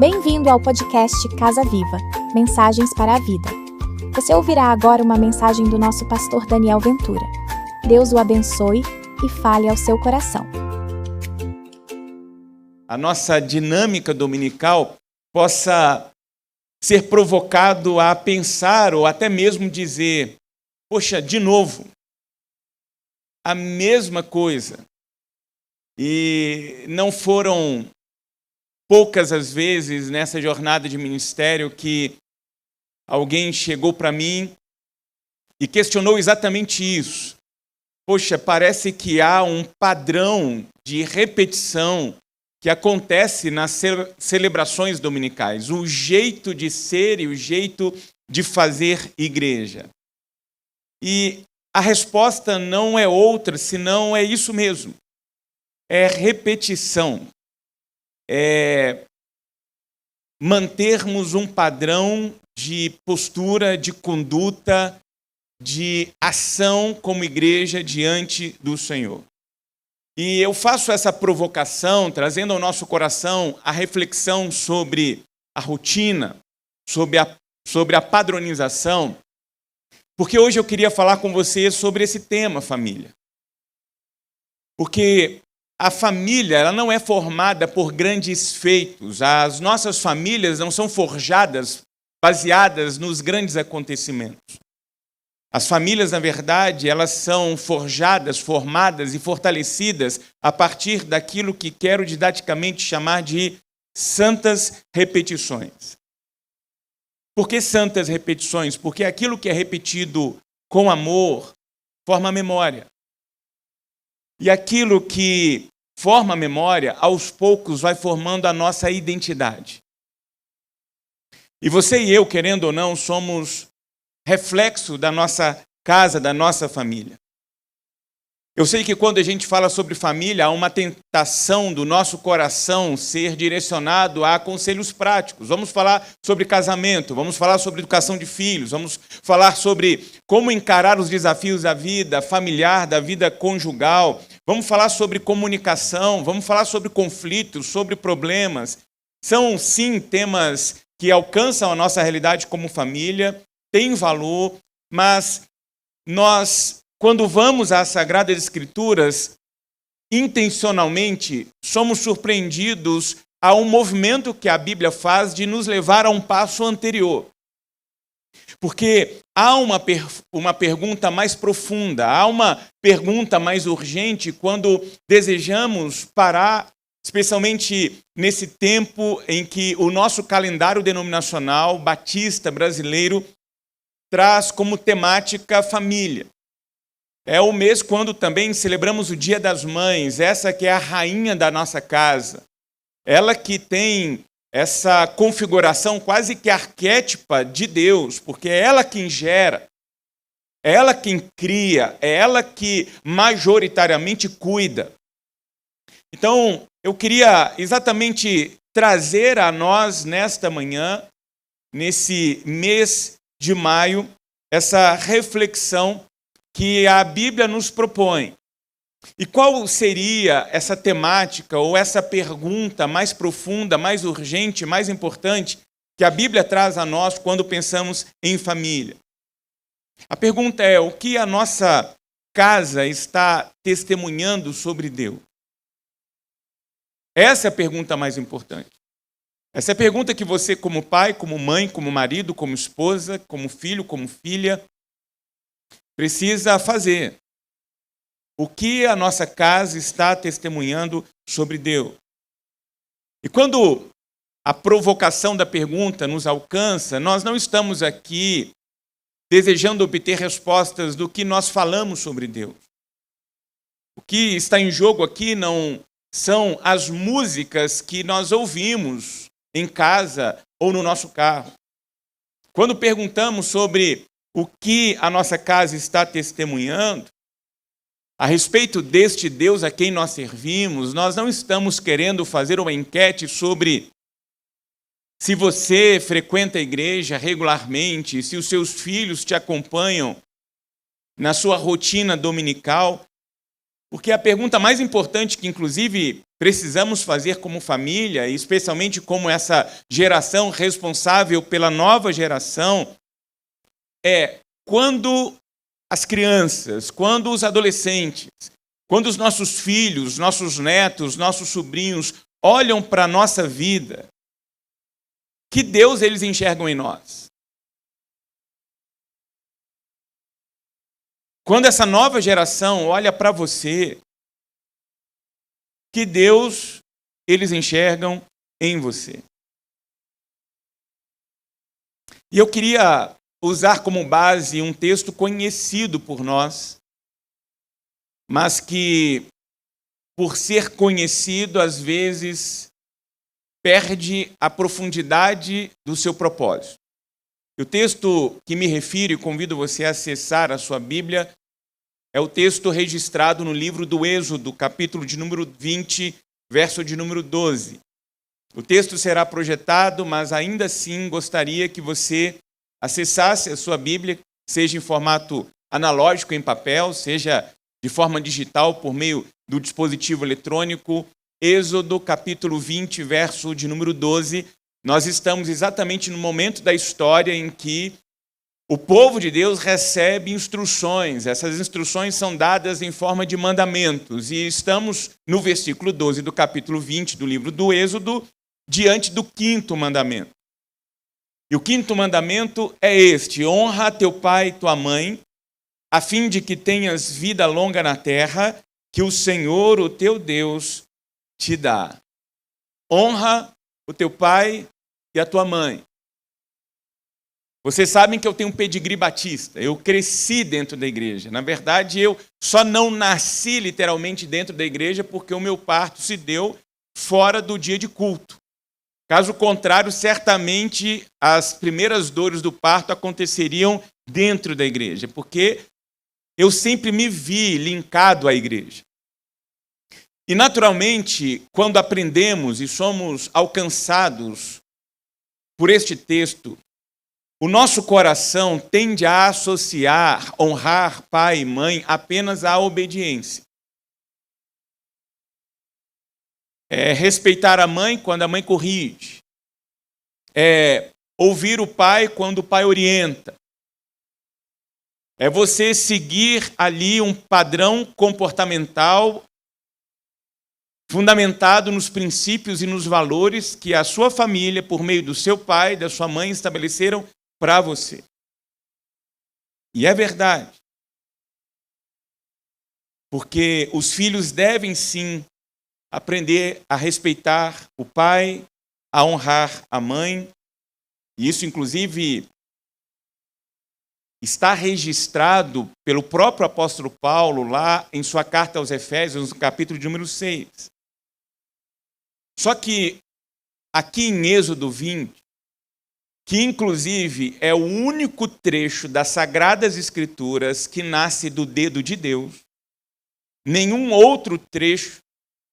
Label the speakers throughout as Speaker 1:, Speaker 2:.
Speaker 1: Bem-vindo ao podcast Casa Viva, Mensagens para a Vida. Você ouvirá agora uma mensagem do nosso pastor Daniel Ventura. Deus o abençoe e fale ao seu coração.
Speaker 2: A nossa dinâmica dominical possa ser provocado a pensar ou até mesmo dizer, poxa, de novo, a mesma coisa. E não foram poucas as vezes nessa jornada de ministério que alguém chegou para mim e questionou exatamente isso. Poxa, parece que há um padrão de repetição que acontece nas celebrações dominicais, o jeito de ser e o jeito de fazer igreja. E a resposta não é outra, senão é isso mesmo. É repetição. É mantermos um padrão de postura, de conduta, de ação como igreja diante do Senhor. E eu faço essa provocação, trazendo ao nosso coração a reflexão sobre a rotina, sobre a padronização, porque hoje eu queria falar com você sobre esse tema, família. Porque a família, ela não é formada por grandes feitos. As nossas famílias não são forjadas, baseadas nos grandes acontecimentos. As famílias, na verdade, elas são forjadas, formadas e fortalecidas a partir daquilo que quero didaticamente chamar de santas repetições. Por que santas repetições? Porque aquilo que é repetido com amor forma memória. E aquilo que forma memória, aos poucos, vai formando a nossa identidade. E você e eu, querendo ou não, somos reflexo da nossa casa, da nossa família. Eu sei que quando a gente fala sobre família, há uma tentação do nosso coração ser direcionado a conselhos práticos. Vamos falar sobre casamento, vamos falar sobre educação de filhos, vamos falar sobre como encarar os desafios da vida familiar, da vida conjugal, vamos falar sobre comunicação, vamos falar sobre conflitos, sobre problemas. São, sim, temas que alcançam a nossa realidade como família, têm valor, mas nós, quando vamos às Sagradas Escrituras, intencionalmente somos surpreendidos a um movimento que a Bíblia faz de nos levar a um passo anterior. Porque há uma pergunta mais profunda, há uma pergunta mais urgente quando desejamos parar, especialmente nesse tempo em que o nosso calendário denominacional batista brasileiro traz como temática família. É o mês quando também celebramos o Dia das Mães, essa que é a rainha da nossa casa. Ela que tem essa configuração quase que arquétipa de Deus, porque é ela quem gera, é ela quem cria, é ela que majoritariamente cuida. Então, eu queria exatamente trazer a nós nesta manhã, nesse mês de maio, essa reflexão que a Bíblia nos propõe. E qual seria essa temática ou essa pergunta mais profunda, mais urgente, mais importante que a Bíblia traz a nós quando pensamos em família? A pergunta é: o que a nossa casa está testemunhando sobre Deus? Essa é a pergunta mais importante. Essa é a pergunta que você, como pai, como mãe, como marido, como esposa, como filho, como filha, precisa fazer. O que a nossa casa está testemunhando sobre Deus? E quando a provocação da pergunta nos alcança, nós não estamos aqui desejando obter respostas do que nós falamos sobre Deus. O que está em jogo aqui não são as músicas que nós ouvimos em casa ou no nosso carro. Quando perguntamos sobre o que a nossa casa está testemunhando, a respeito deste Deus a quem nós servimos, nós não estamos querendo fazer uma enquete sobre se você frequenta a igreja regularmente, se os seus filhos te acompanham na sua rotina dominical, porque a pergunta mais importante que, inclusive, precisamos fazer como família, e especialmente como essa geração responsável pela nova geração, é quando as crianças, quando os adolescentes, quando os nossos filhos, nossos netos, nossos sobrinhos olham para a nossa vida, que Deus eles enxergam em nós? Quando essa nova geração olha para você, que Deus eles enxergam em você? E eu queria usar como base um texto conhecido por nós, mas que, por ser conhecido, às vezes perde a profundidade do seu propósito. O texto que me refiro e convido você a acessar a sua Bíblia é o texto registrado no livro do Êxodo, capítulo de número 20, verso de número 12. O texto será projetado, mas ainda assim gostaria que você acessasse a sua Bíblia, seja em formato analógico em papel, seja de forma digital por meio do dispositivo eletrônico. Êxodo, capítulo 20, verso de número 12. Nós estamos exatamente no momento da história em que o povo de Deus recebe instruções. Essas instruções são dadas em forma de mandamentos. E estamos no versículo 12 do capítulo 20 do livro do Êxodo, diante do quinto mandamento. E o quinto mandamento é este: honra teu pai e tua mãe, a fim de que tenhas vida longa na terra, que o Senhor, o teu Deus, te dá. Honra o teu pai e a tua mãe. Vocês sabem que eu tenho um pedigree batista. Eu cresci dentro da igreja. Na verdade, eu só não nasci literalmente dentro da igreja porque o meu parto se deu fora do dia de culto. Caso contrário, certamente as primeiras dores do parto aconteceriam dentro da igreja, porque eu sempre me vi linkado à igreja. E, naturalmente, quando aprendemos e somos alcançados por este texto, o nosso coração tende a associar honrar pai e mãe apenas à obediência. É respeitar a mãe quando a mãe corrige. É ouvir o pai quando o pai orienta. É você seguir ali um padrão comportamental fundamentado nos princípios e nos valores que a sua família, por meio do seu pai e da sua mãe, estabeleceram para você. E é verdade. Porque os filhos devem sim aprender a respeitar o pai, a honrar a mãe. E isso, inclusive, está registrado pelo próprio apóstolo Paulo lá em sua carta aos Efésios, no capítulo de número 6. Só que aqui em Êxodo 20, que inclusive é o único trecho das Sagradas Escrituras que nasce do dedo de Deus, nenhum outro trecho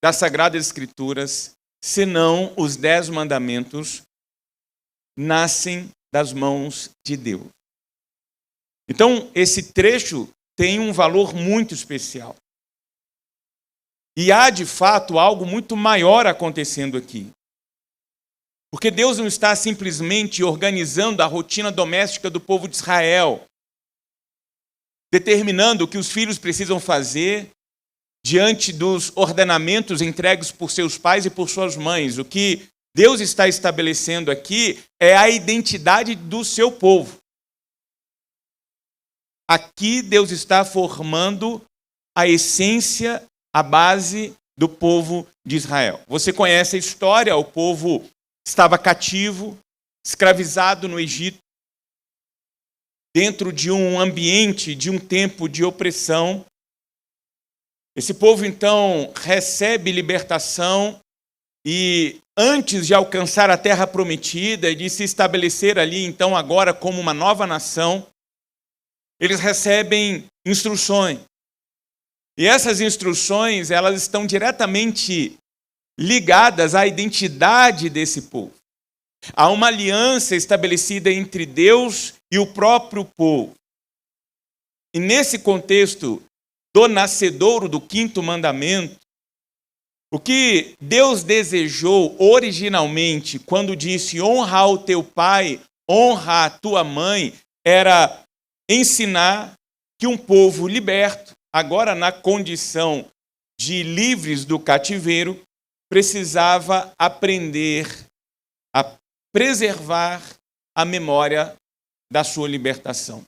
Speaker 2: das Sagradas Escrituras, senão os 10 mandamentos, nascem das mãos de Deus. Então, esse trecho tem um valor muito especial. E há, de fato, algo muito maior acontecendo aqui. Porque Deus não está simplesmente organizando a rotina doméstica do povo de Israel, determinando o que os filhos precisam fazer diante dos ordenamentos entregues por seus pais e por suas mães. O que Deus está estabelecendo aqui é a identidade do seu povo. Aqui Deus está formando a essência, a base do povo de Israel. Você conhece a história, o povo estava cativo, escravizado no Egito, dentro de um ambiente, de um tempo de opressão. Esse povo, então, recebe libertação e, antes de alcançar a terra prometida e de se estabelecer ali, então, agora como uma nova nação, eles recebem instruções. E essas instruções, elas estão diretamente ligadas à identidade desse povo. Há uma aliança estabelecida entre Deus e o próprio povo. E nesse contexto do nascedouro do quinto mandamento, O que Deus desejou originalmente, quando disse honra o teu pai, honra a tua mãe, era ensinar que um povo liberto, agora na condição de livres do cativeiro, precisava aprender a preservar a memória da sua libertação.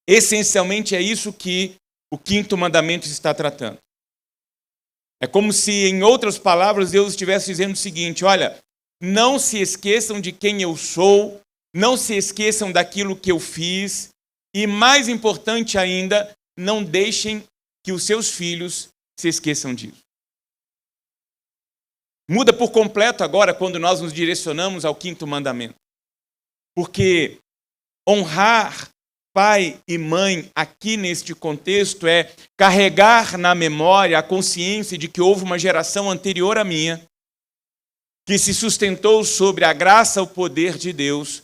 Speaker 2: Essencialmente é isso que o quinto mandamento está tratando. É como se, em outras palavras, Deus estivesse dizendo o seguinte: olha, não se esqueçam de quem eu sou, não se esqueçam daquilo que eu fiz, e mais importante ainda, não deixem que os seus filhos se esqueçam disso. Muda por completo agora quando nós nos direcionamos ao quinto mandamento. Porque honrar pai e mãe aqui neste contexto é carregar na memória a consciência de que houve uma geração anterior à minha que se sustentou sobre a graça, o poder de Deus,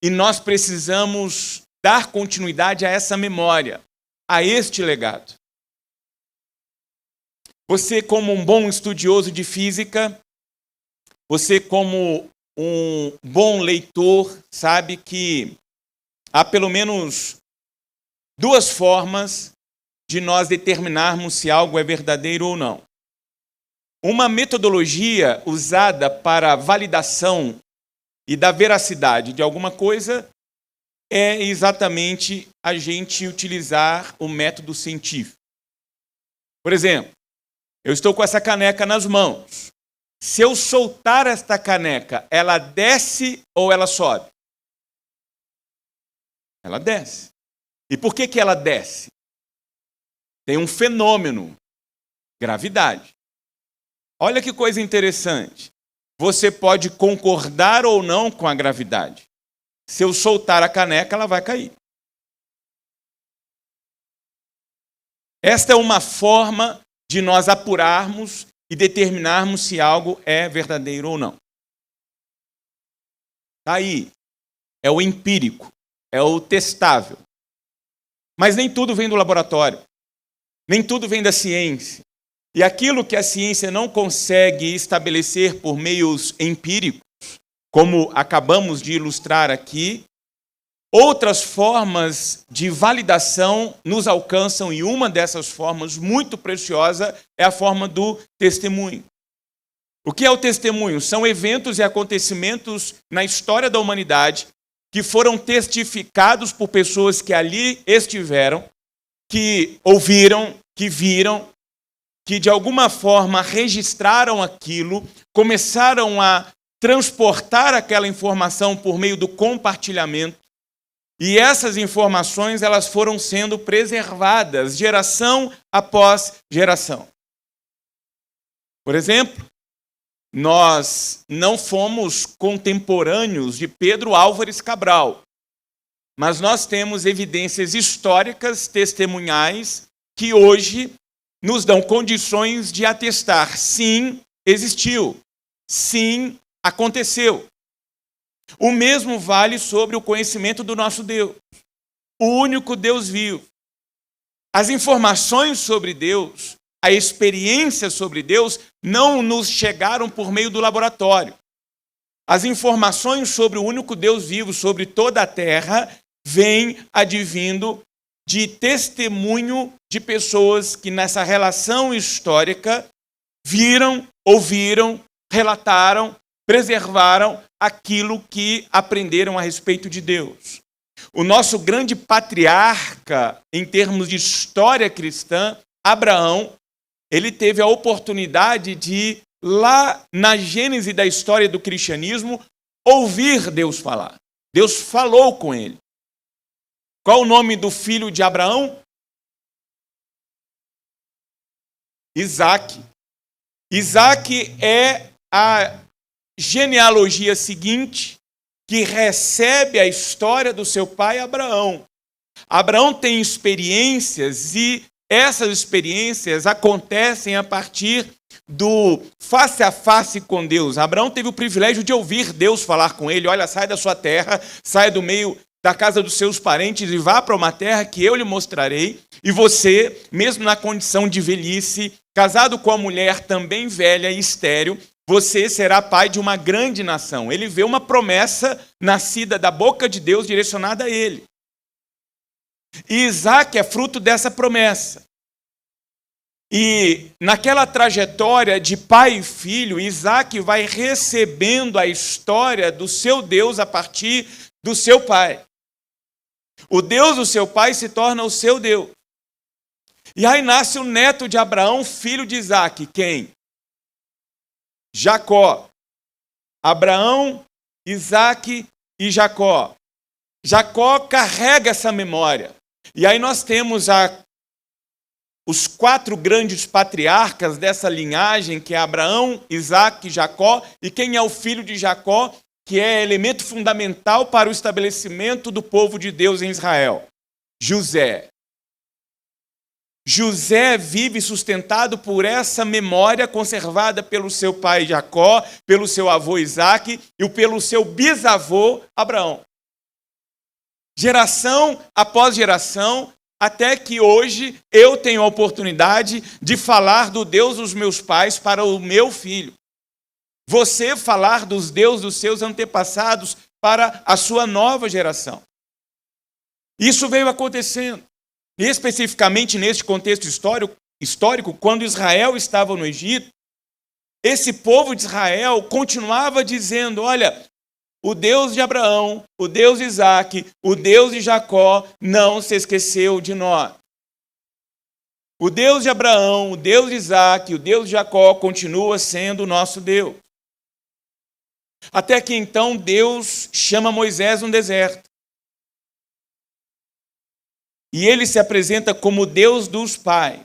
Speaker 2: e nós precisamos dar continuidade a essa memória, a este legado. Você, como um bom estudioso de física, você, como um bom leitor, sabe que há pelo menos duas formas de nós determinarmos se algo é verdadeiro ou não. Uma metodologia usada para a validação e da veracidade de alguma coisa é exatamente a gente utilizar o método científico. Por exemplo, eu estou com essa caneca nas mãos. Se eu soltar esta caneca, ela desce ou ela sobe? Ela desce. E por que ela desce? Tem um fenômeno, gravidade. Olha que coisa interessante. Você pode concordar ou não com a gravidade. Se eu soltar a caneca, ela vai cair. Esta é uma forma de nós apurarmos e determinarmos se algo é verdadeiro ou não. Aí, é o empírico. É o testável. Mas nem tudo vem do laboratório. Nem tudo vem da ciência. E aquilo que a ciência não consegue estabelecer por meios empíricos, como acabamos de ilustrar aqui, outras formas de validação nos alcançam, e uma dessas formas muito preciosa é a forma do testemunho. O que é o testemunho? São eventos e acontecimentos na história da humanidade que foram testificados por pessoas que ali estiveram, que ouviram, que viram, que de alguma forma registraram aquilo, começaram a transportar aquela informação por meio do compartilhamento, e essas informações elas foram sendo preservadas geração após geração. Por exemplo, nós não fomos contemporâneos de Pedro Álvares Cabral, mas nós temos evidências históricas, testemunhais, que hoje nos dão condições de atestar: sim, existiu, sim, aconteceu. O mesmo vale sobre o conhecimento do nosso Deus, o único Deus vivo. As informações sobre Deus, a experiência sobre Deus, não nos chegaram por meio do laboratório. As informações sobre o único Deus vivo, sobre toda a terra, vêm advindo de testemunho de pessoas que nessa relação histórica viram, ouviram, relataram, preservaram aquilo que aprenderam a respeito de Deus. O nosso grande patriarca, em termos de história cristã, Abraão, ele teve a oportunidade de, lá na gênese da história do cristianismo, ouvir Deus falar. Deus falou com ele. Qual o nome do filho de Abraão? Isaac. Isaac é a genealogia seguinte que recebe a história do seu pai Abraão. Abraão tem experiências e essas experiências acontecem a partir do face a face com Deus. Abraão teve o privilégio de ouvir Deus falar com ele: olha, sai da sua terra, sai do meio da casa dos seus parentes e vá para uma terra que eu lhe mostrarei, e você, mesmo na condição de velhice, casado com a mulher também velha e estéril, você será pai de uma grande nação. Ele vê uma promessa nascida da boca de Deus direcionada a ele. E Isaac é fruto dessa promessa. E naquela trajetória de pai e filho, Isaac vai recebendo a história do seu Deus a partir do seu pai. O Deus do seu pai se torna o seu Deus. E aí nasce o neto de Abraão, filho de Isaac. Quem? Jacó. Abraão, Isaac e Jacó. Jacó carrega essa memória. E aí nós temos os 4 grandes patriarcas dessa linhagem, que é Abraão, Isaac e Jacó. E quem é o filho de Jacó, que é elemento fundamental para o estabelecimento do povo de Deus em Israel? José. José vive sustentado por essa memória conservada pelo seu pai Jacó, pelo seu avô Isaac e pelo seu bisavô Abraão. Geração após geração, até que hoje eu tenho a oportunidade de falar do Deus dos meus pais para o meu filho. Você falar dos deuses dos seus antepassados para a sua nova geração. Isso veio acontecendo. E especificamente neste contexto histórico, quando Israel estava no Egito, esse povo de Israel continuava dizendo, olha, o Deus de Abraão, o Deus de Isaac, o Deus de Jacó não se esqueceu de nós. O Deus de Abraão, o Deus de Isaac, o Deus de Jacó continua sendo o nosso Deus. Até que então Deus chama Moisés no deserto. E ele se apresenta como Deus dos pais.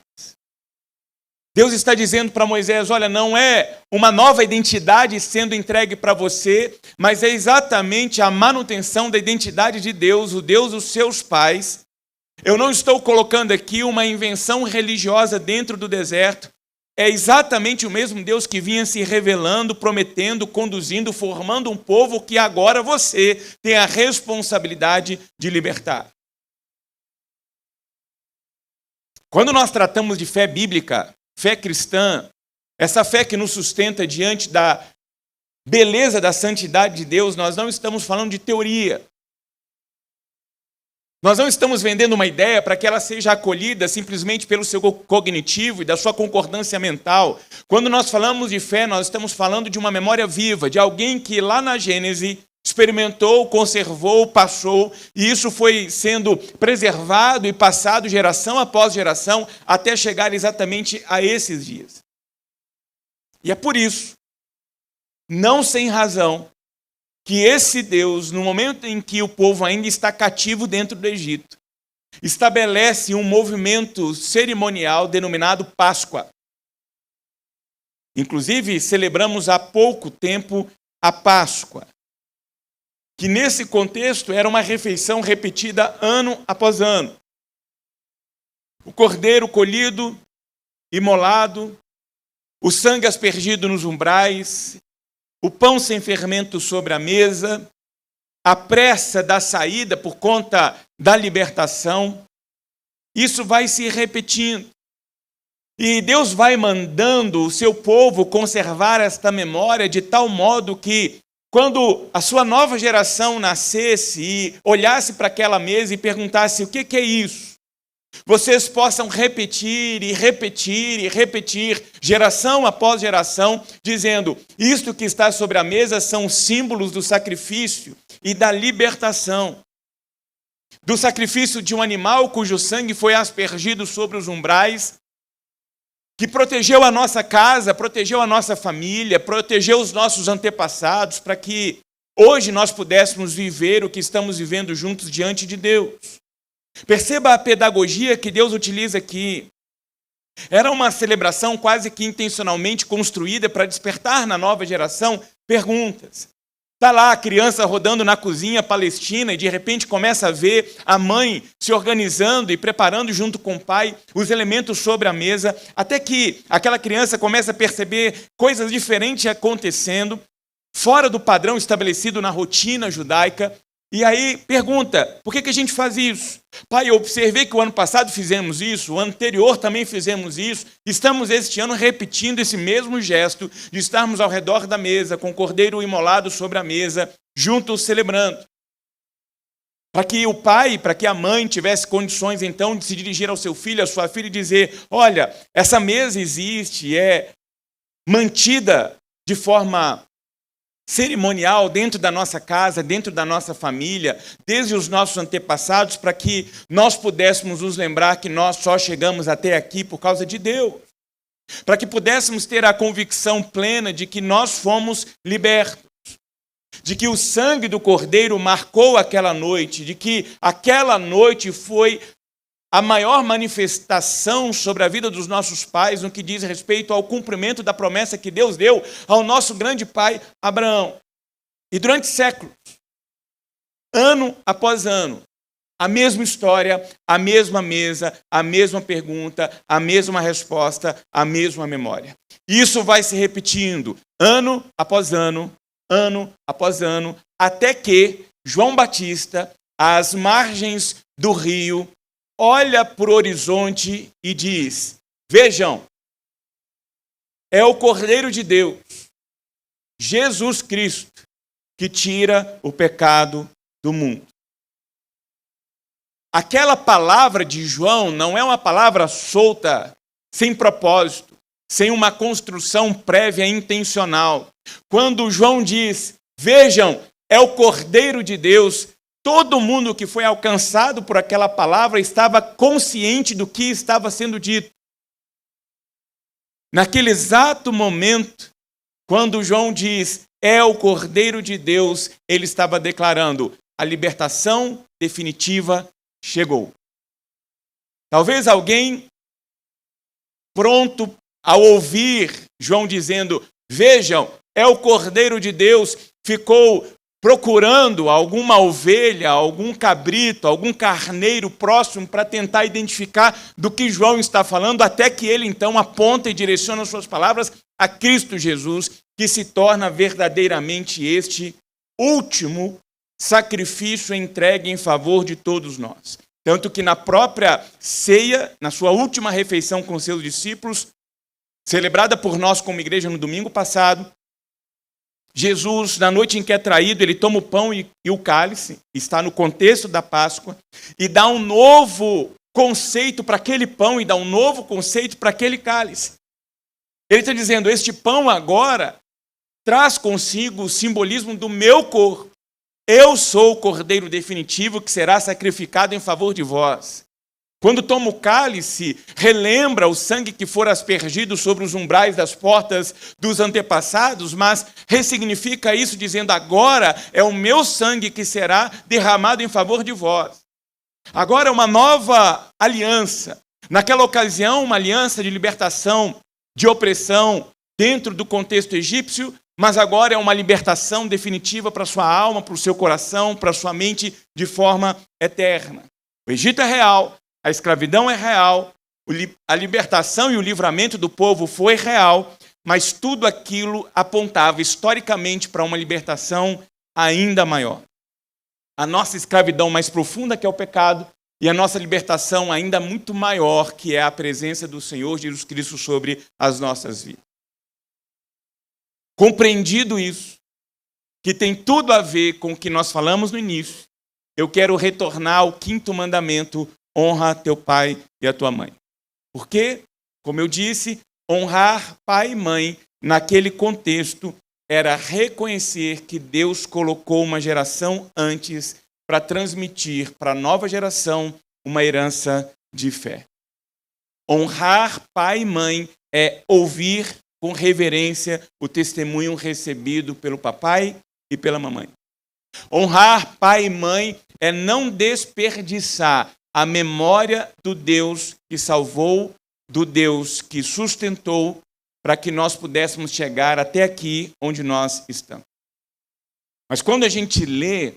Speaker 2: Deus está dizendo para Moisés, olha, não é uma nova identidade sendo entregue para você, mas é exatamente a manutenção da identidade de Deus, o Deus dos seus pais. Eu não estou colocando aqui uma invenção religiosa dentro do deserto. É exatamente o mesmo Deus que vinha se revelando, prometendo, conduzindo, formando um povo que agora você tem a responsabilidade de libertar. Quando nós tratamos de fé bíblica, fé cristã, essa fé que nos sustenta diante da beleza da santidade de Deus, nós não estamos falando de teoria. Nós não estamos vendendo uma ideia para que ela seja acolhida simplesmente pelo seu cognitivo e da sua concordância mental. Quando nós falamos de fé, nós estamos falando de uma memória viva, de alguém que lá na Gênesis experimentou, conservou, passou, e isso foi sendo preservado e passado geração após geração, até chegar exatamente a esses dias. E é por isso, não sem razão, que esse Deus, no momento em que o povo ainda está cativo dentro do Egito, estabelece um movimento cerimonial denominado Páscoa. Inclusive, celebramos há pouco tempo a Páscoa, que nesse contexto era uma refeição repetida ano após ano. O cordeiro colhido, imolado, o sangue aspergido nos umbrais, o pão sem fermento sobre a mesa, a pressa da saída por conta da libertação. Isso vai se repetindo. E Deus vai mandando o seu povo conservar esta memória de tal modo que, quando a sua nova geração nascesse e olhasse para aquela mesa e perguntasse o que é isso, vocês possam repetir e repetir e repetir, geração após geração, dizendo, isto que está sobre a mesa são símbolos do sacrifício e da libertação. Do sacrifício de um animal cujo sangue foi aspergido sobre os umbrais, que protegeu a nossa casa, protegeu a nossa família, protegeu os nossos antepassados, para que hoje nós pudéssemos viver o que estamos vivendo juntos diante de Deus. Perceba a pedagogia que Deus utiliza aqui. Era uma celebração quase que intencionalmente construída para despertar na nova geração perguntas. Está lá a criança rodando na cozinha palestina e de repente começa a ver a mãe se organizando e preparando junto com o pai os elementos sobre a mesa, até que aquela criança começa a perceber coisas diferentes acontecendo, fora do padrão estabelecido na rotina judaica. E aí pergunta, por que a gente faz isso? Pai, eu observei que o ano passado fizemos isso, o ano anterior também fizemos isso, estamos este ano repetindo esse mesmo gesto de estarmos ao redor da mesa, com o cordeiro imolado sobre a mesa, juntos celebrando. Para que o pai, para que a mãe tivesse condições então de se dirigir ao seu filho, à sua filha e dizer, olha, essa mesa existe, é mantida de forma cerimonial dentro da nossa casa, dentro da nossa família, desde os nossos antepassados, para que nós pudéssemos nos lembrar que nós só chegamos até aqui por causa de Deus. Para que pudéssemos ter a convicção plena de que nós fomos libertos, de que o sangue do Cordeiro marcou aquela noite, de que aquela noite foi a maior manifestação sobre a vida dos nossos pais no que diz respeito ao cumprimento da promessa que Deus deu ao nosso grande pai Abraão. E durante séculos, ano após ano, a mesma história, a mesma mesa, a mesma pergunta, a mesma resposta, a mesma memória. Isso vai se repetindo ano após ano após ano, até que João Batista, às margens do rio, olha para o horizonte e diz, vejam, é o Cordeiro de Deus, Jesus Cristo, que tira o pecado do mundo. Aquela palavra de João não é uma palavra solta, sem propósito, sem uma construção prévia intencional. Quando João diz, vejam, é o Cordeiro de Deus, todo mundo que foi alcançado por aquela palavra estava consciente do que estava sendo dito. Naquele exato momento, quando João diz, é o Cordeiro de Deus, ele estava declarando, a libertação definitiva chegou. Talvez alguém pronto ao ouvir João dizendo, vejam, é o Cordeiro de Deus, ficou procurando alguma ovelha, algum cabrito, algum carneiro próximo para tentar identificar do que João está falando, até que ele então aponta e direciona as suas palavras a Cristo Jesus, que se torna verdadeiramente este último sacrifício entregue em favor de todos nós. Tanto que na própria ceia, na sua última refeição com seus discípulos, celebrada por nós como igreja no domingo passado, Jesus, na noite em que é traído, ele toma o pão e o cálice, está no contexto da Páscoa, e dá um novo conceito para aquele pão e dá um novo conceito para aquele cálice. Ele está dizendo, este pão agora traz consigo o simbolismo do meu corpo. Eu sou o Cordeiro definitivo que será sacrificado em favor de vós. Quando toma o cálice, relembra o sangue que fora aspergido sobre os umbrais das portas dos antepassados, mas ressignifica isso dizendo, agora é o meu sangue que será derramado em favor de vós. Agora é uma nova aliança. Naquela ocasião, uma aliança de libertação, de opressão dentro do contexto egípcio, mas agora é uma libertação definitiva para a sua alma, para o seu coração, para a sua mente de forma eterna. O Egito é real. A escravidão é real, a libertação e o livramento do povo foi real, mas tudo aquilo apontava historicamente para uma libertação ainda maior. A nossa escravidão mais profunda, que é o pecado, e a nossa libertação ainda muito maior, que é a presença do Senhor Jesus Cristo sobre as nossas vidas. Compreendido isso, que tem tudo a ver com o que nós falamos no início, eu quero retornar ao 5º mandamento, honra teu pai e a tua mãe. Porque, como eu disse, honrar pai e mãe, naquele contexto, era reconhecer que Deus colocou uma geração antes para transmitir para a nova geração uma herança de fé. Honrar pai e mãe é ouvir com reverência o testemunho recebido pelo papai e pela mamãe. Honrar pai e mãe é não desperdiçar a memória do Deus que salvou, do Deus que sustentou, para que nós pudéssemos chegar até aqui onde nós estamos. Mas quando a gente lê,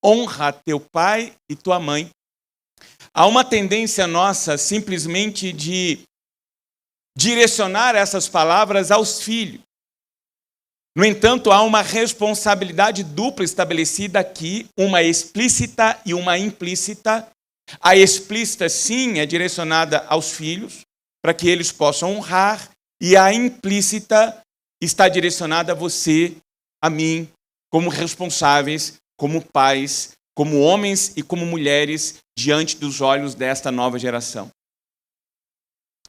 Speaker 2: honra teu pai e tua mãe, há uma tendência nossa simplesmente de direcionar essas palavras aos filhos. No entanto, há uma responsabilidade dupla estabelecida aqui, uma explícita e uma implícita. A explícita, sim, é direcionada aos filhos, para que eles possam honrar, e a implícita está direcionada a você, a mim, como responsáveis, como pais, como homens e como mulheres, diante dos olhos desta nova geração.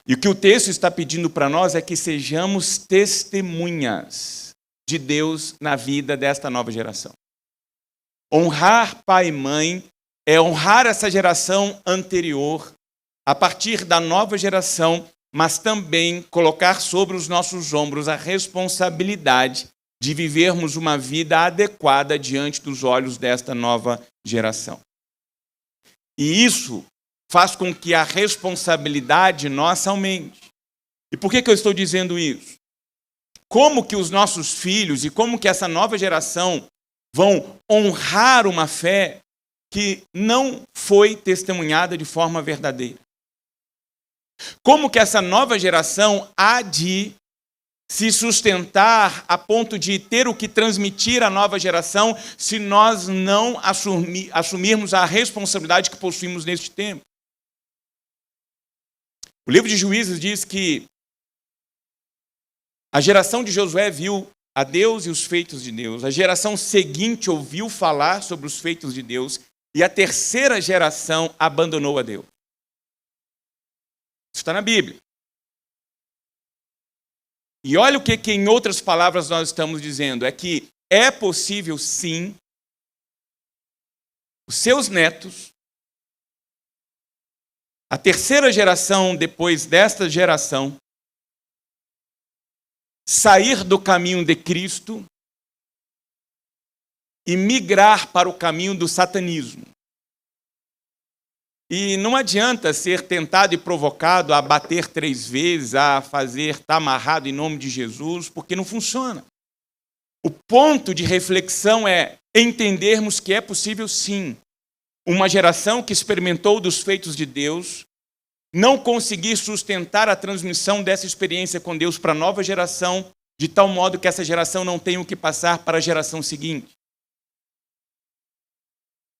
Speaker 2: E o que o texto está pedindo para nós é que sejamos testemunhas de Deus na vida desta nova geração. Honrar pai e mãe é honrar essa geração anterior, a partir da nova geração, mas também colocar sobre os nossos ombros a responsabilidade de vivermos uma vida adequada diante dos olhos desta nova geração. E isso faz com que a responsabilidade nossa aumente. E por que eu estou dizendo isso? Como que os nossos filhos e como que essa nova geração vão honrar uma fé que não foi testemunhada de forma verdadeira? Como que essa nova geração há de se sustentar a ponto de ter o que transmitir à nova geração se nós não assumirmos a responsabilidade que possuímos neste tempo? O livro de Juízes diz que a geração de Josué viu a Deus e os feitos de Deus. A geração seguinte ouviu falar sobre os feitos de Deus e a terceira geração abandonou a Deus. Isso está na Bíblia. E olha o que em outras palavras nós estamos dizendo. É que é possível, sim, os seus netos, a terceira geração depois desta geração, sair do caminho de Cristo e migrar para o caminho do satanismo. E não adianta ser tentado e provocado a bater 3 vezes, a fazer, estar amarrado em nome de Jesus, porque não funciona. O ponto de reflexão é entendermos que é possível, sim, uma geração que experimentou dos feitos de Deus não conseguir sustentar a transmissão dessa experiência com Deus para a nova geração, de tal modo que essa geração não tenha o que passar para a geração seguinte.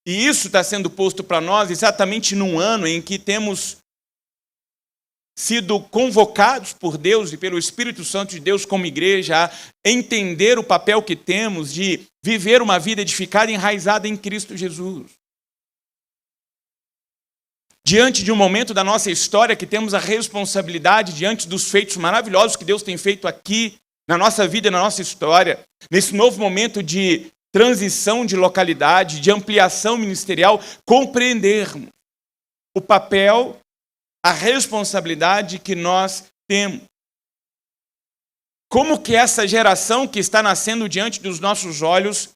Speaker 2: E isso está sendo posto para nós exatamente num ano em que temos sido convocados por Deus e pelo Espírito Santo de Deus como igreja a entender o papel que temos de viver uma vida edificada e enraizada em Cristo Jesus. Diante de um momento da nossa história que temos a responsabilidade, diante dos feitos maravilhosos que Deus tem feito aqui, na nossa vida e na nossa história, nesse novo momento de transição de localidade, de ampliação ministerial, compreendermos o papel, a responsabilidade que nós temos. Como que essa geração que está nascendo diante dos nossos olhos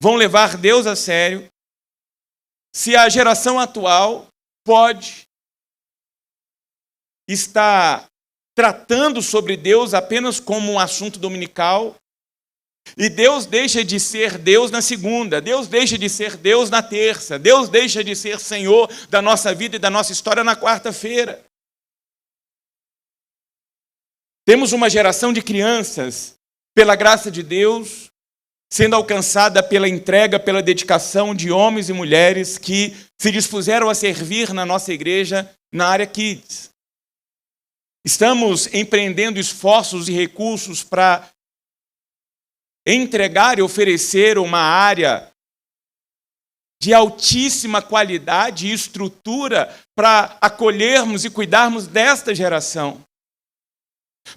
Speaker 2: vão levar Deus a sério, se a geração atual pode estar tratando sobre Deus apenas como um assunto dominical, e Deus deixa de ser Deus na segunda, Deus deixa de ser Deus na terça, Deus deixa de ser Senhor da nossa vida e da nossa história na quarta-feira. Temos uma geração de crianças, pela graça de Deus, sendo alcançada pela entrega, pela dedicação de homens e mulheres que se dispuseram a servir na nossa igreja na área Kids. Estamos empreendendo esforços e recursos para entregar e oferecer uma área de altíssima qualidade e estrutura para acolhermos e cuidarmos desta geração.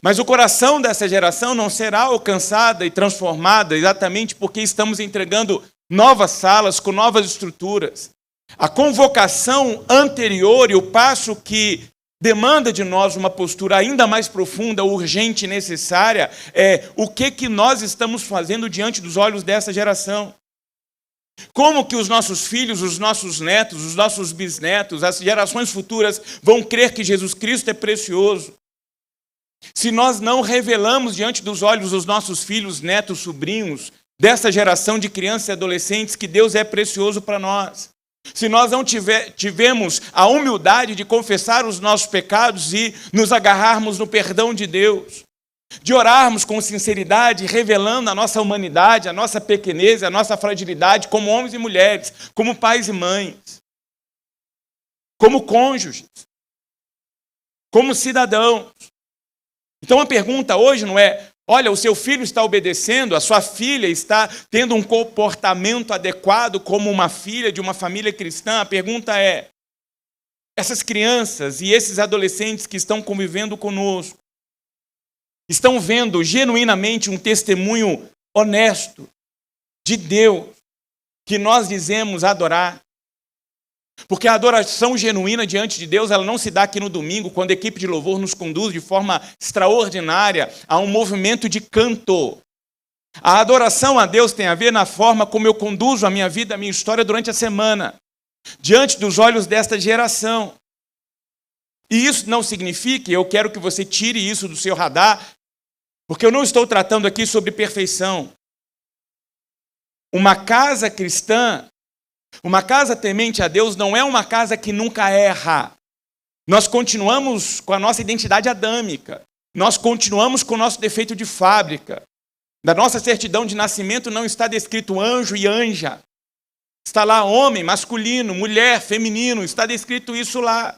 Speaker 2: Mas o coração dessa geração não será alcançada e transformada exatamente porque estamos entregando novas salas com novas estruturas. A convocação anterior e o passo que demanda de nós uma postura ainda mais profunda, urgente e necessária é o que nós estamos fazendo diante dos olhos dessa geração. Como que os nossos filhos, os nossos netos, os nossos bisnetos, as gerações futuras vão crer que Jesus Cristo é precioso? Se nós não revelamos diante dos olhos dos nossos filhos, netos, sobrinhos, dessa geração de crianças e adolescentes que Deus é precioso para nós. Se nós não tivemos a humildade de confessar os nossos pecados e nos agarrarmos no perdão de Deus. de orarmos com sinceridade, revelando a nossa humanidade, a nossa pequenez, a nossa fragilidade, como homens e mulheres, como pais e mães, como cônjuges, como cidadãos. Então a pergunta hoje não é, olha, o seu filho está obedecendo, a sua filha está tendo um comportamento adequado como uma filha de uma família cristã. A pergunta é, essas crianças e esses adolescentes que estão convivendo conosco, estão vendo genuinamente um testemunho honesto de Deus que nós dizemos adorar? Porque a adoração genuína diante de Deus, ela não se dá aqui no domingo, quando a equipe de louvor nos conduz de forma extraordinária a um movimento de canto. A adoração a Deus tem a ver na forma como eu conduzo a minha vida, a minha história durante a semana, diante dos olhos desta geração. E isso não significa, eu quero que você tire isso do seu radar, porque eu não estou tratando aqui sobre perfeição. Uma casa cristã, uma casa temente a Deus, não é uma casa que nunca erra. Nós continuamos com a nossa identidade adâmica. Nós continuamos com o nosso defeito de fábrica. Na nossa certidão de nascimento não está descrito anjo e anja. Está lá homem, masculino, mulher, feminino. Está descrito isso lá.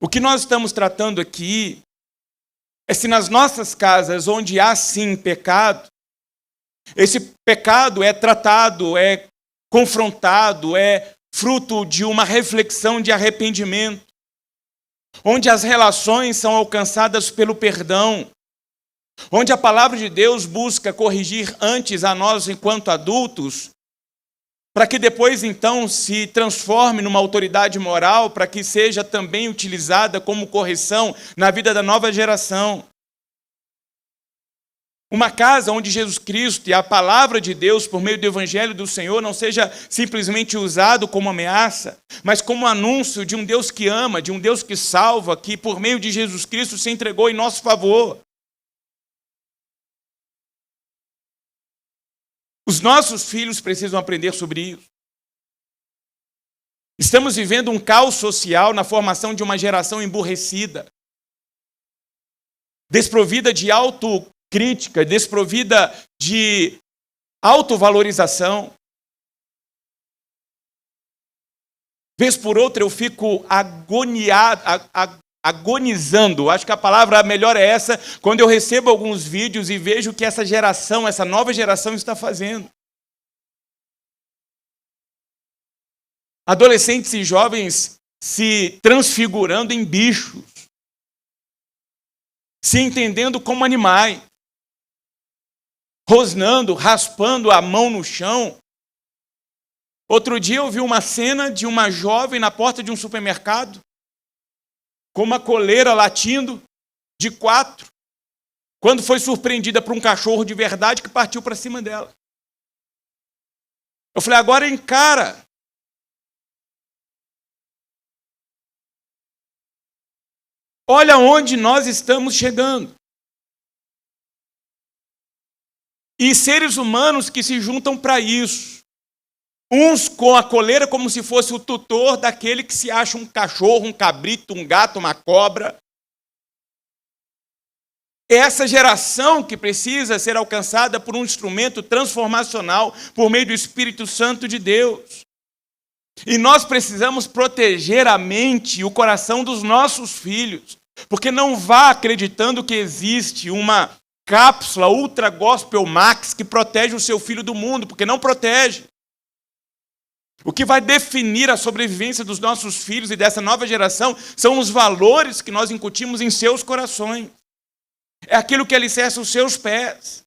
Speaker 2: O que nós estamos tratando aqui é se nas nossas casas, onde há sim pecado, esse pecado é tratado, é confrontado, é fruto de uma reflexão de arrependimento, onde as relações são alcançadas pelo perdão, onde a palavra de Deus busca corrigir antes a nós enquanto adultos, para que depois então se transforme numa autoridade moral, para que seja também utilizada como correção na vida da nova geração. Uma casa onde Jesus Cristo e a palavra de Deus, por meio do Evangelho do Senhor, não seja simplesmente usado como ameaça, mas como anúncio de um Deus que ama, de um Deus que salva, que por meio de Jesus Cristo se entregou em nosso favor. Os nossos filhos precisam aprender sobre isso. Estamos vivendo um caos social na formação de uma geração emburrecida, desprovida de autocrítica, desprovida de autovalorização. Vez por outra eu fico agonizando, acho que a palavra melhor é essa, quando eu recebo alguns vídeos e vejo o que essa geração, essa nova geração está fazendo. Adolescentes e jovens se transfigurando em bichos, se entendendo como animais, rosnando, raspando a mão no chão. Outro dia eu vi uma cena de uma jovem na porta de um supermercado, com uma coleira latindo, de 4, quando foi surpreendida por um cachorro de verdade que partiu para cima dela. Eu falei, agora encara. Olha onde nós estamos chegando. E seres humanos que se juntam para isso. Uns com a coleira como se fosse o tutor daquele que se acha um cachorro, um cabrito, um gato, uma cobra. É essa geração que precisa ser alcançada por um instrumento transformacional por meio do Espírito Santo de Deus. E nós precisamos proteger a mente e o coração dos nossos filhos, porque não vá acreditando que existe uma cápsula Ultra Gospel Max que protege o seu filho do mundo, porque não protege. O que vai definir a sobrevivência dos nossos filhos e dessa nova geração são os valores que nós incutimos em seus corações. É aquilo que alicerça os seus pés.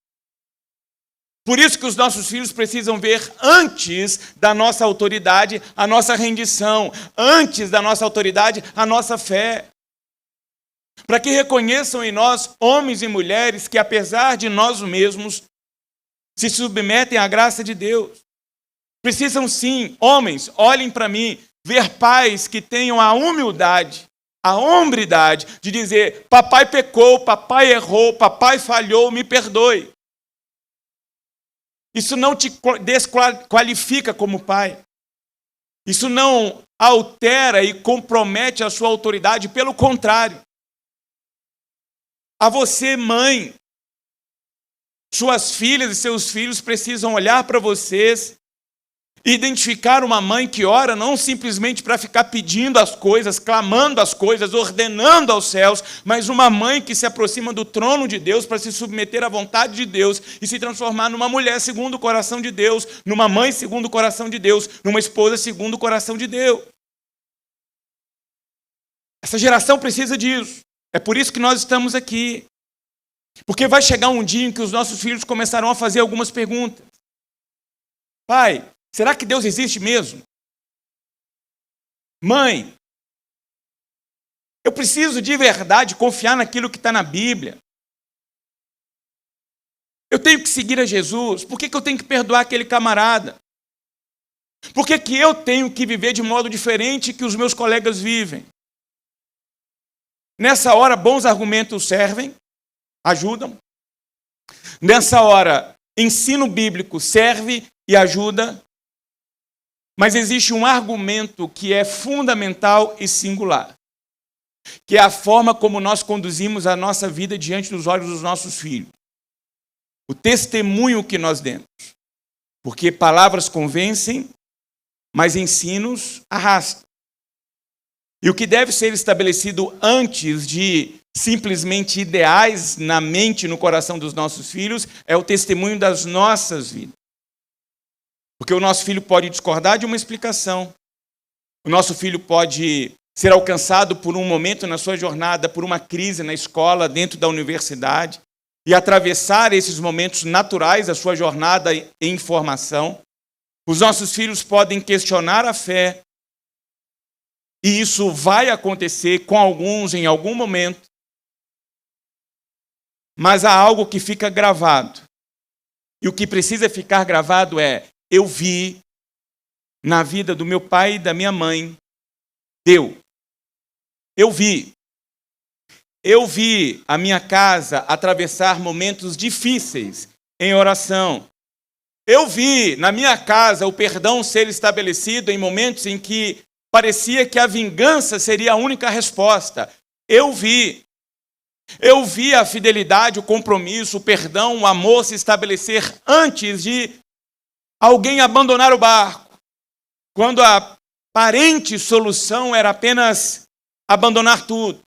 Speaker 2: Por isso que os nossos filhos precisam ver antes da nossa autoridade a nossa rendição, antes da nossa autoridade a nossa fé. Para que reconheçam em nós homens e mulheres que, apesar de nós mesmos, se submetem à graça de Deus. Precisam sim, homens, olhem para mim, ver pais que tenham a humildade, a hombridade de dizer, papai pecou, papai errou, papai falhou, me perdoe. Isso não te desqualifica como pai. Isso não altera e compromete a sua autoridade, pelo contrário. A você, mãe, suas filhas e seus filhos precisam olhar para vocês e identificar uma mãe que ora não simplesmente para ficar pedindo as coisas, clamando as coisas, ordenando aos céus, mas uma mãe que se aproxima do trono de Deus para se submeter à vontade de Deus e se transformar numa mulher segundo o coração de Deus, numa mãe segundo o coração de Deus, numa esposa segundo o coração de Deus. Essa geração precisa disso. É por isso que nós estamos aqui. Porque vai chegar um dia em que os nossos filhos começarão a fazer algumas perguntas. Pai, será que Deus existe mesmo? Mãe, eu preciso de verdade confiar naquilo que está na Bíblia. Eu tenho que seguir a Jesus. Por que eu tenho que perdoar aquele camarada? Por que eu tenho que viver de modo diferente que os meus colegas vivem? Nessa hora, bons argumentos servem, ajudam. Nessa hora, ensino bíblico serve e ajuda. Mas existe um argumento que é fundamental e singular, que é a forma como nós conduzimos a nossa vida diante dos olhos dos nossos filhos. O testemunho que nós demos. Porque palavras convencem, mas ensinos arrastam. E o que deve ser estabelecido antes de simplesmente ideais na mente e no coração dos nossos filhos é o testemunho das nossas vidas. Porque o nosso filho pode discordar de uma explicação. O nosso filho pode ser alcançado por um momento na sua jornada, por uma crise na escola, dentro da universidade, e atravessar esses momentos naturais da sua jornada em formação. Os nossos filhos podem questionar a fé, e isso vai acontecer com alguns em algum momento. Mas há algo que fica gravado. E o que precisa ficar gravado é: eu vi na vida do meu pai e da minha mãe. Eu vi. Eu vi a minha casa atravessar momentos difíceis em oração. Eu vi na minha casa o perdão ser estabelecido em momentos em que parecia que a vingança seria a única resposta. Eu vi a fidelidade, o compromisso, o perdão, o amor se estabelecer antes de alguém abandonar o barco. Quando a aparente solução era apenas abandonar tudo.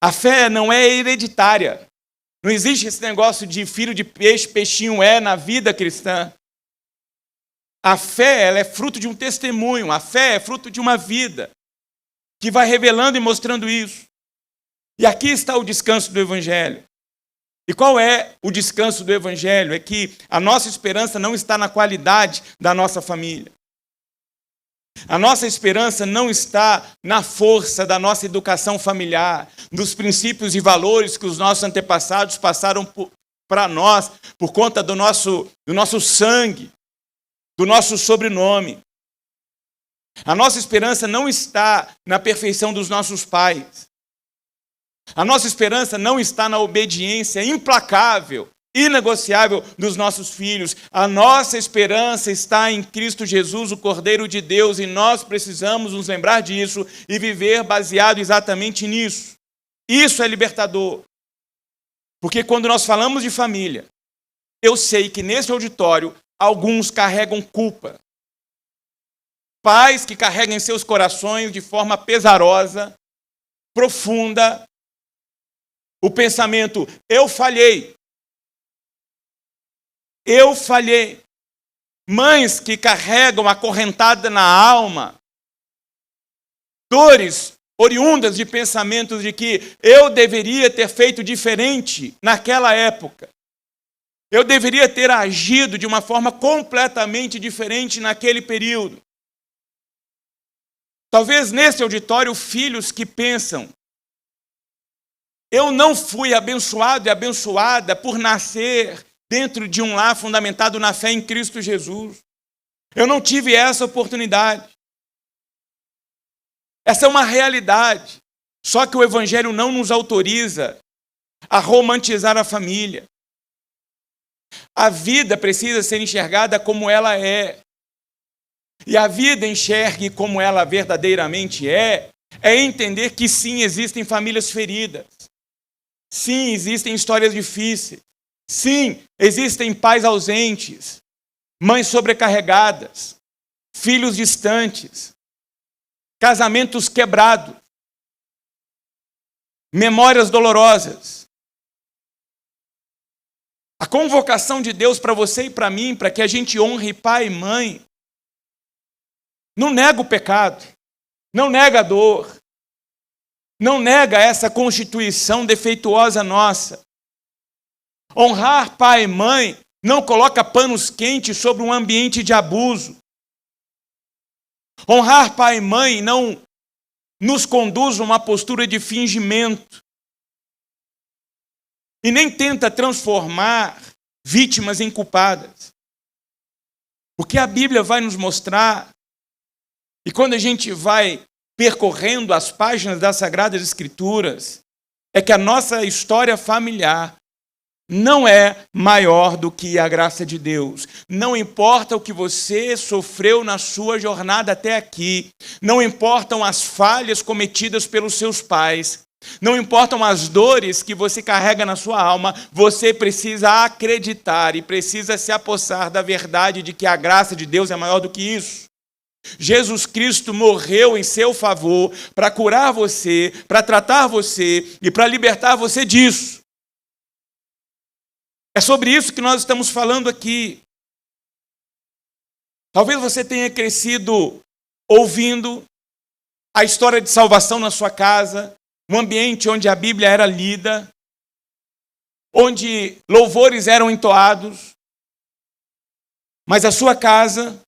Speaker 2: A fé não é hereditária. Não existe esse negócio de filho de peixe, peixinho é na vida cristã. A fé, ela é fruto de um testemunho. A fé é fruto de uma vida que vai revelando e mostrando isso. E aqui está o descanso do Evangelho. E qual é o descanso do Evangelho? É que a nossa esperança não está na qualidade da nossa família. A nossa esperança não está na força da nossa educação familiar, dos princípios e valores que os nossos antepassados passaram para nós por conta do nosso sangue, do nosso sobrenome. A nossa esperança não está na perfeição dos nossos pais. A nossa esperança não está na obediência implacável, inegociável dos nossos filhos. A nossa esperança está em Cristo Jesus, o Cordeiro de Deus, e nós precisamos nos lembrar disso e viver baseado exatamente nisso. Isso é libertador. Porque quando nós falamos de família, eu sei que nesse auditório alguns carregam culpa. Pais que carregam em seus corações de forma pesarosa, profunda, o pensamento: eu falhei. Eu falhei. Mães que carregam acorrentada na alma dores oriundas de pensamentos de que eu deveria ter feito diferente naquela época. Eu deveria ter agido de uma forma completamente diferente naquele período. Talvez nesse auditório, filhos que pensam: eu não fui abençoado e abençoada por nascer dentro de um lar fundamentado na fé em Cristo Jesus. Eu não tive essa oportunidade. Essa é uma realidade. Só que o Evangelho não nos autoriza a romantizar a família. A vida precisa ser enxergada como ela é. E a vida enxergue como ela verdadeiramente é, É entender que sim, existem famílias feridas. Sim, existem histórias difíceis. Sim, existem pais ausentes, mães sobrecarregadas, filhos distantes, casamentos quebrados, memórias dolorosas. A convocação de Deus para você e para mim, para que a gente honre pai e mãe, não nega o pecado, não nega a dor, não nega essa constituição defeituosa nossa. Honrar pai e mãe não coloca panos quentes sobre um ambiente de abuso. Honrar pai e mãe não nos conduz a uma postura de fingimento. E nem tenta transformar vítimas em culpadas. O que a Bíblia vai nos mostrar, e quando a gente vai percorrendo as páginas das Sagradas Escrituras, é que a nossa história familiar não é maior do que a graça de Deus. Não importa o que você sofreu na sua jornada até aqui, não importam as falhas cometidas pelos seus pais, não importam as dores que você carrega na sua alma, você precisa acreditar e precisa se apossar da verdade de que a graça de Deus é maior do que isso. Jesus Cristo morreu em seu favor para curar você, para tratar você e para libertar você disso. É sobre isso que nós estamos falando aqui. Talvez você tenha crescido ouvindo a história de salvação na sua casa, um ambiente onde a Bíblia era lida, onde louvores eram entoados, mas a sua casa,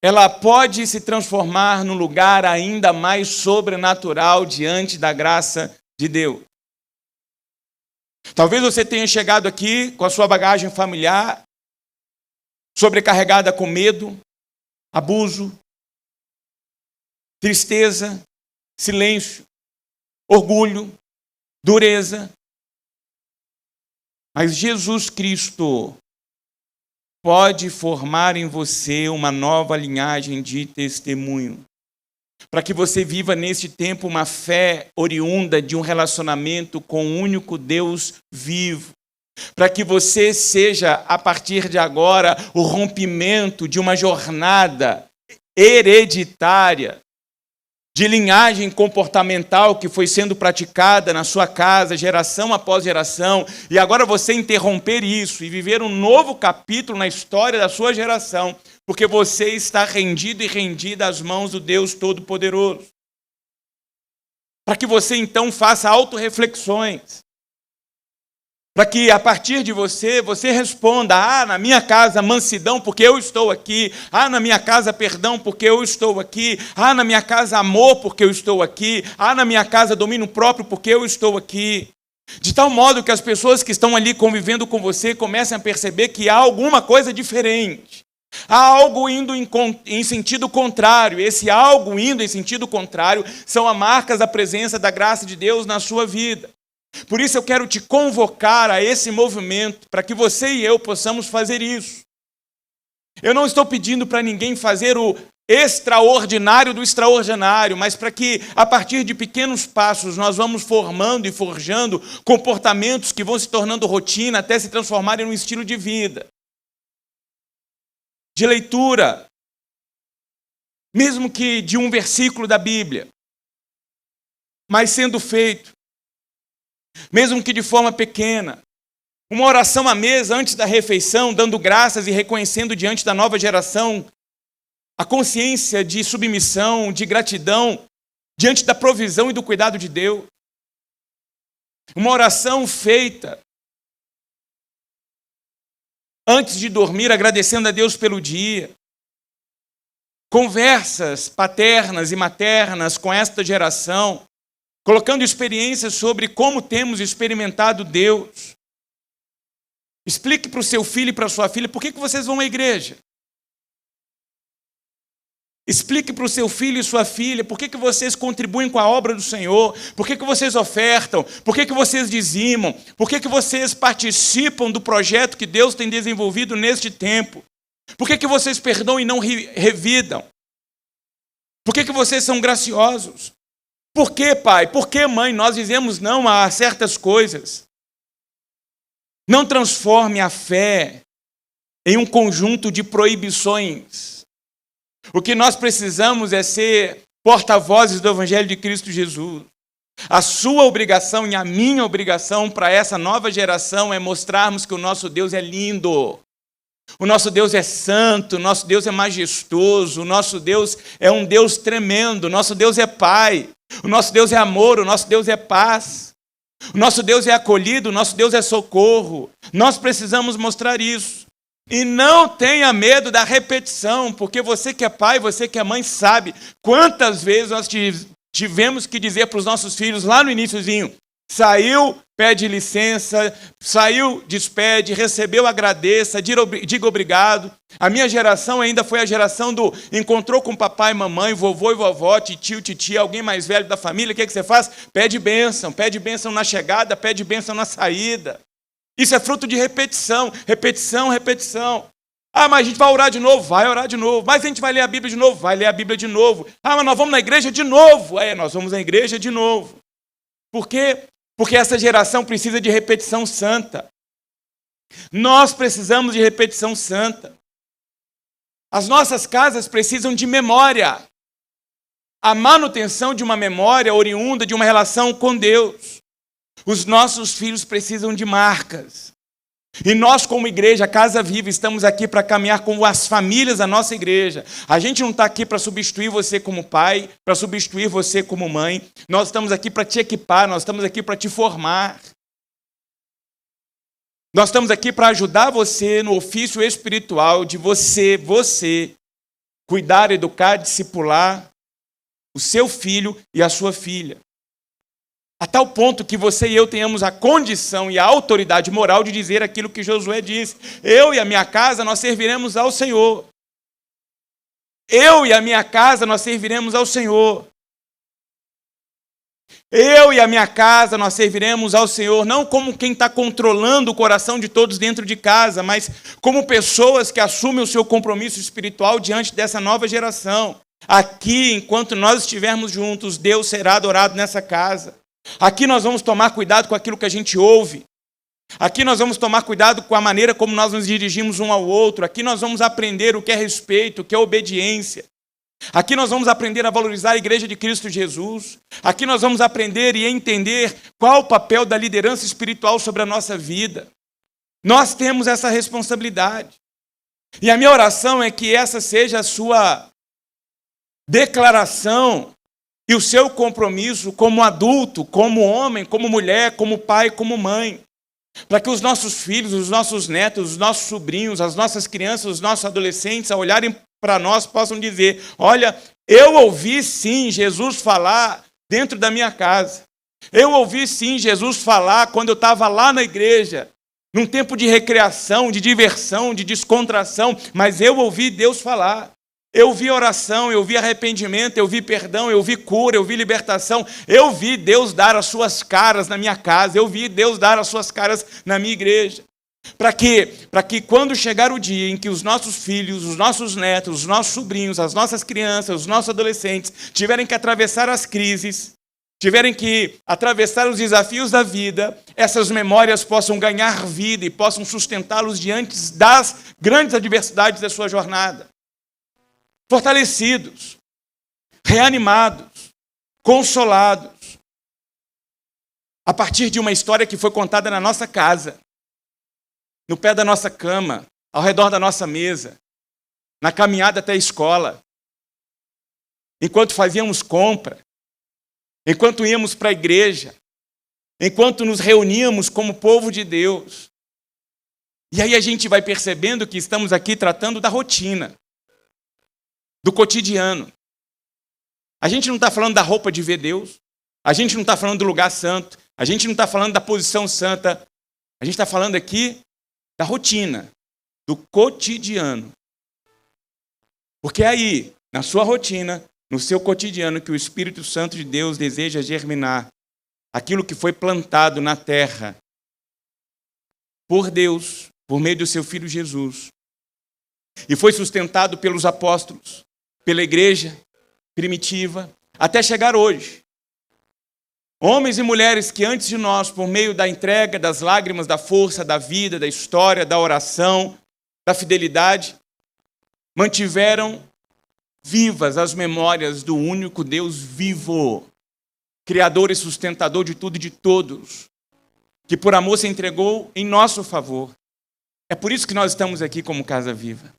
Speaker 2: ela pode se transformar num lugar ainda mais sobrenatural diante da graça de Deus. Talvez você tenha chegado aqui com a sua bagagem familiar, sobrecarregada com medo, abuso, tristeza, silêncio, orgulho, dureza. Mas Jesus Cristo pode formar em você uma nova linhagem de testemunho, para que você viva neste tempo uma fé oriunda de um relacionamento com o único Deus vivo, para que você seja, a partir de agora, o rompimento de uma jornada hereditária, de linhagem comportamental que foi sendo praticada na sua casa, geração após geração, e agora você interromper isso e viver um novo capítulo na história da sua geração, porque você está rendido e rendida às mãos do Deus Todo-Poderoso. Para que você então faça autorreflexões, para que a partir de você responda: na minha casa mansidão porque eu estou aqui, na minha casa perdão porque eu estou aqui, na minha casa amor porque eu estou aqui, na minha casa domínio próprio porque eu estou aqui. De tal modo que as pessoas que estão ali convivendo com você comecem a perceber que há alguma coisa diferente. Há algo indo em sentido contrário. Esse algo indo em sentido contrário são as marcas da presença da graça de Deus na sua vida. Por isso eu quero te convocar a esse movimento, para que você e eu possamos fazer isso. Eu não estou pedindo para ninguém fazer o extraordinário do extraordinário, mas para que, a partir de pequenos passos, nós vamos formando e forjando comportamentos que vão se tornando rotina até se transformarem num estilo de vida, de leitura, mesmo que de um versículo da Bíblia, mas sendo feito, mesmo que de forma pequena, uma oração à mesa antes da refeição, dando graças e reconhecendo diante da nova geração a consciência de submissão, de gratidão, diante da provisão e do cuidado de Deus. Uma oração feita antes de dormir, agradecendo a Deus pelo dia. Conversas paternas e maternas com esta geração, colocando experiências sobre como temos experimentado Deus. Explique para o seu filho e para a sua filha por que vocês vão à igreja. Explique para o seu filho e sua filha por que vocês contribuem com a obra do Senhor, por que vocês ofertam, por que vocês dizimam, por que vocês participam do projeto que Deus tem desenvolvido neste tempo, por que vocês perdoam e não revidam, por que vocês são graciosos. Por que, pai? Por que, mãe? Nós dizemos não a certas coisas. Não transforme a fé em um conjunto de proibições. O que nós precisamos é ser porta-vozes do Evangelho de Cristo Jesus. A sua obrigação e a minha obrigação para essa nova geração é mostrarmos que o nosso Deus é lindo. O nosso Deus é santo, o nosso Deus é majestoso, o nosso Deus é um Deus tremendo, o nosso Deus é Pai, o nosso Deus é amor, o nosso Deus é paz, o nosso Deus é acolhido, o nosso Deus é socorro. Nós precisamos mostrar isso. E não tenha medo da repetição, porque você que é pai, você que é mãe, sabe quantas vezes nós tivemos que dizer para os nossos filhos lá no iniciozinho: saiu, pede licença, saiu, despede, recebeu, agradeça, diga obrigado. A minha geração ainda foi a geração do encontrou com papai, mamãe, vovô e vovó, titio, titia, alguém mais velho da família, o que você faz? Pede bênção na chegada, pede bênção na saída. Isso é fruto de repetição, repetição, repetição. Ah, mas a gente vai orar de novo? Vai orar de novo. Mas a gente vai ler a Bíblia de novo? Vai ler a Bíblia de novo. Ah, mas nós vamos na igreja de novo? Nós vamos na igreja de novo. Por quê? Porque essa geração precisa de repetição santa. Nós precisamos de repetição santa. As nossas casas precisam de memória. A manutenção de uma memória oriunda de uma relação com Deus. Os nossos filhos precisam de marcas. E nós, como igreja, Casa Viva, estamos aqui para caminhar com as famílias da nossa igreja. A gente não está aqui para substituir você como pai, para substituir você como mãe. Nós estamos aqui para te equipar, nós estamos aqui para te formar. Nós estamos aqui para ajudar você no ofício espiritual de você cuidar, educar, discipular o seu filho e a sua filha. A tal ponto que você e eu tenhamos a condição e a autoridade moral de dizer aquilo que Josué disse: eu e a minha casa, nós serviremos ao Senhor. Eu e a minha casa, nós serviremos ao Senhor. Eu e a minha casa, nós serviremos ao Senhor, não como quem está controlando o coração de todos dentro de casa, mas como pessoas que assumem o seu compromisso espiritual diante dessa nova geração. Aqui, enquanto nós estivermos juntos, Deus será adorado nessa casa. Aqui nós vamos tomar cuidado com aquilo que a gente ouve. Aqui nós vamos tomar cuidado com a maneira como nós nos dirigimos um ao outro. Aqui nós vamos aprender o que é respeito, o que é obediência. Aqui nós vamos aprender a valorizar a igreja de Cristo Jesus. Aqui nós vamos aprender e entender qual o papel da liderança espiritual sobre a nossa vida. Nós temos essa responsabilidade. E a minha oração é que essa seja a sua declaração e o seu compromisso como adulto, como homem, como mulher, como pai, como mãe. Para que os nossos filhos, os nossos netos, os nossos sobrinhos, as nossas crianças, os nossos adolescentes, ao olharem para nós, possam dizer: olha, eu ouvi sim Jesus falar dentro da minha casa. Eu ouvi sim Jesus falar quando eu estava lá na igreja, num tempo de recreação, de diversão, de descontração, mas eu ouvi Deus falar. Eu vi oração, eu vi arrependimento, eu vi perdão, eu vi cura, eu vi libertação. Eu vi Deus dar as suas caras na minha casa, eu vi Deus dar as suas caras na minha igreja. Para quê? Para que quando chegar o dia em que os nossos filhos, os nossos netos, os nossos sobrinhos, as nossas crianças, os nossos adolescentes tiverem que atravessar as crises, tiverem que atravessar os desafios da vida, essas memórias possam ganhar vida e possam sustentá-los diante das grandes adversidades da sua jornada. Fortalecidos, reanimados, consolados, a partir de uma história que foi contada na nossa casa, no pé da nossa cama, ao redor da nossa mesa, na caminhada até a escola, enquanto fazíamos compra, enquanto íamos para a igreja, enquanto nos reuníamos como povo de Deus. E aí a gente vai percebendo que estamos aqui tratando da rotina, do cotidiano. A gente não está falando da roupa de ver Deus, a gente não está falando do lugar santo, a gente não está falando da posição santa, a gente está falando aqui da rotina, do cotidiano. Porque é aí, na sua rotina, no seu cotidiano, que o Espírito Santo de Deus deseja germinar aquilo que foi plantado na terra por Deus, por meio do seu Filho Jesus, e foi sustentado pelos apóstolos, pela igreja primitiva, até chegar hoje, Homens e mulheres que antes de nós, por meio da entrega, das lágrimas, da força, da vida, da história, da oração, da fidelidade, mantiveram vivas as memórias do único Deus vivo, Criador e sustentador de tudo e de todos, que por amor se entregou em nosso favor. É por isso que nós estamos aqui como Casa Viva.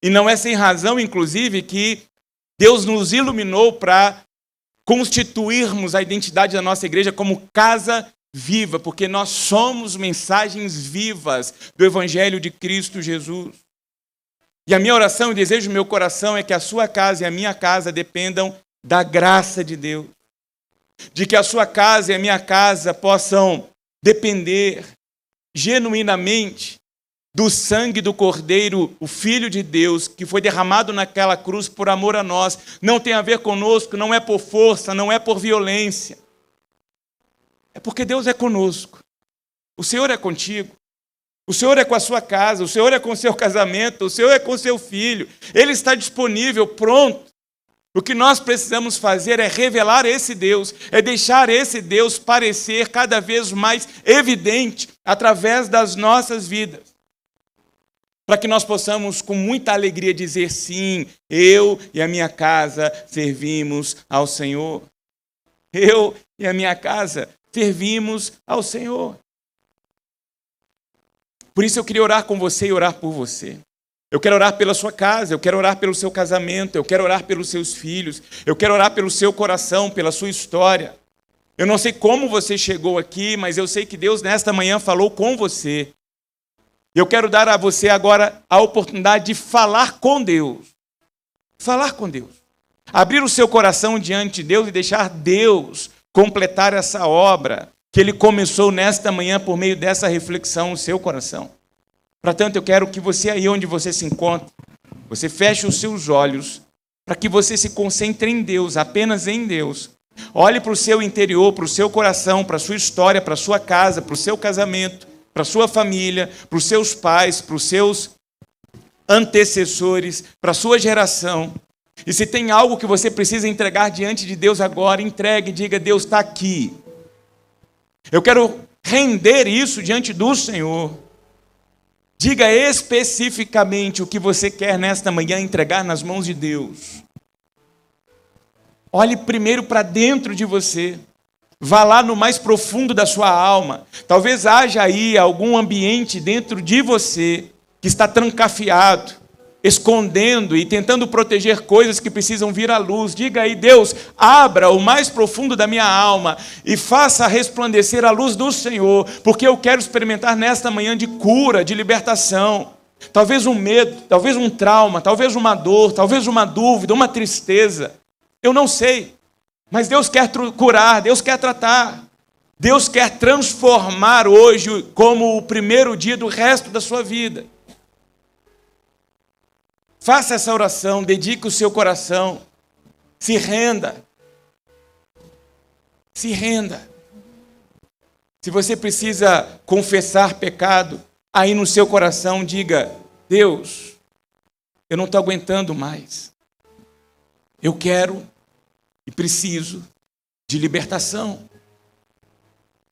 Speaker 2: E não é sem razão, inclusive, que Deus nos iluminou para constituirmos a identidade da nossa igreja como Casa Viva, porque nós somos mensagens vivas do Evangelho de Cristo Jesus. E a minha oração e desejo do meu coração é que a sua casa e a minha casa dependam da graça de Deus. De que a sua casa e a minha casa possam depender genuinamente do sangue do Cordeiro, o Filho de Deus, que foi derramado naquela cruz por amor a nós. Não tem a ver conosco, não é por força, não é por violência. É porque Deus é conosco. O Senhor é contigo. O Senhor é com a sua casa, o Senhor é com o seu casamento, o Senhor é com o seu filho. Ele está disponível, pronto. O que nós precisamos fazer é revelar esse Deus, é deixar esse Deus parecer cada vez mais evidente através das nossas vidas. Para que nós possamos com muita alegria dizer sim, eu e a minha casa servimos ao Senhor. Eu e a minha casa servimos ao Senhor. Por isso eu queria orar com você e orar por você. Eu quero orar pela sua casa, eu quero orar pelo seu casamento, eu quero orar pelos seus filhos, eu quero orar pelo seu coração, pela sua história. Eu não sei como você chegou aqui, mas eu sei que Deus nesta manhã falou com você. Eu quero dar a você agora a oportunidade de falar com Deus. Falar com Deus. Abrir o seu coração diante de Deus e deixar Deus completar essa obra que Ele começou nesta manhã por meio dessa reflexão no seu coração. Portanto, eu quero que você, aí onde você se encontra, você feche os seus olhos para que você se concentre em Deus, apenas em Deus. Olhe para o seu interior, para o seu coração, para a sua história, para a sua casa, para o seu casamento, para a sua família, para os seus pais, para os seus antecessores, para a sua geração. E se tem algo que você precisa entregar diante de Deus agora, entregue e diga, Deus está aqui. Eu quero render isso diante do Senhor. Diga especificamente o que você quer nesta manhã entregar nas mãos de Deus. Olhe primeiro para dentro de você. Vá lá no mais profundo da sua alma. Talvez haja aí algum ambiente dentro de você que está trancafiado, escondendo e tentando proteger coisas que precisam vir à luz. Diga aí, Deus, abra o mais profundo da minha alma e faça resplandecer a luz do Senhor, porque eu quero experimentar nesta manhã de cura, de libertação. Talvez um medo, talvez um trauma, talvez uma dor, talvez uma dúvida, uma tristeza. Eu não sei, mas Deus quer curar, Deus quer tratar. Deus quer transformar hoje como o primeiro dia do resto da sua vida. Faça essa oração, dedique o seu coração, se renda. Se renda. Se você precisa confessar pecado, aí no seu coração diga, Deus, eu não estou aguentando mais. Eu quero e preciso de libertação.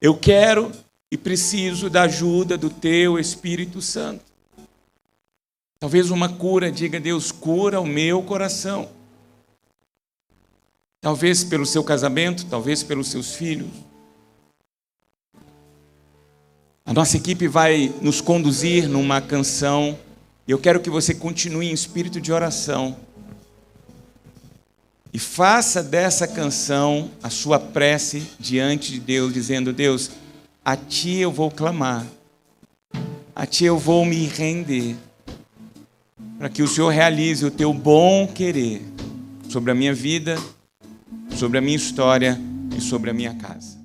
Speaker 2: Eu quero e preciso da ajuda do Teu Espírito Santo. Talvez uma cura, diga, Deus, cura o meu coração. Talvez pelo seu casamento, talvez pelos seus filhos. A nossa equipe vai nos conduzir numa canção. E eu quero que você continue em espírito de oração. E faça dessa canção a sua prece diante de Deus, dizendo, Deus, a Ti eu vou clamar. A Ti eu vou me render. Para que o Senhor realize o Teu bom querer sobre a minha vida, sobre a minha história e sobre a minha casa.